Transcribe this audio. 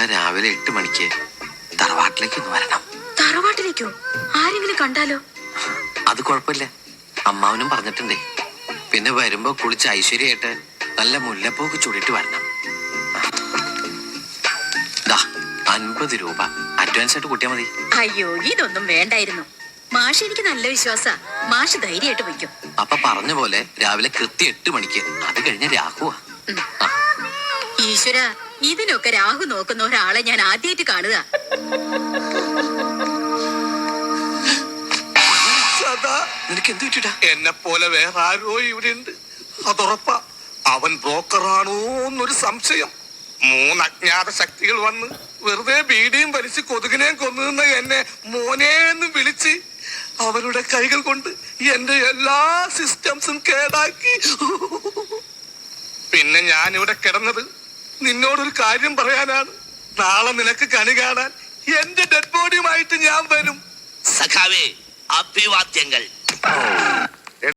നാളെ രാവിലെ 8 മണിക്ക് തറവാട്ടിലേക്ക് ഒന്ന് വരണം. തറവാട്ടിലേക്കോ? ആരെങ്കിലും കണ്ടാലോ? അത് കുഴപ്പമില്ല, അമ്മാവനും പറഞ്ഞിട്ടുണ്ടേ. പിന്നെ വരുമ്പോ കുളിച്ച് ഐശ്വര്യമായിട്ട് നല്ല മുല്ലപ്പൂക്ക് ചൂടിട്ട് വരണം. 50 രൂപ അഡ്വാൻസ് ആയിട്ട് കൂട്ടിയാ മതി. അയ്യോ, ഇതൊന്നും വേണ്ടായിരുന്നു. മാഷ് എനിക്ക് നല്ല വിശ്വാസ. മാഷ് ധൈര്യമായിട്ട് വയ്ക്കും. അപ്പൊ പറഞ്ഞ പോലെ രാവിലെ കൃത്യം 8 മണിക്ക്. അത് കഴിഞ്ഞ രാഹുവാ. ഈശ്വര, ഇതിനൊക്കെ രാഹു നോക്കുന്ന ഒരാളെ ഞാൻ ആദ്യമായിട്ട് കാണുക. നിനക്ക് എന്ത് പറ്റിട്ടാ? എന്നെ പോലെ വേറെ ആരോ ഇവിടെ ഉണ്ട്, അതുറപ്പാ. അവൻ ബ്രോക്കറാണോ എന്നൊരു സംശയം. 3 അജ്ഞാത ശക്തികൾ വന്ന് വെറുതെ ബീഡിയും വലിച്ച് കൊതുകിനെയും കൊന്നുനിന്ന എന്നെ മോനേന്ന് വിളിച്ച് അവരുടെ കൈകൾ കൊണ്ട് എന്റെ എല്ലാ സിസ്റ്റംസും കേടാക്കി. പിന്നെ ഞാൻ ഇവിടെ കിടന്നത് നിന്നോടൊരു കാര്യം പറയാനാണ്. നാളെ നിനക്ക് കണി കാണാൻ എന്റെ ഡെഡ് ബോഡിയുമായിട്ട് ഞാൻ വരും. സഖാവേ, അഭിവാദ്യങ്ങൾ.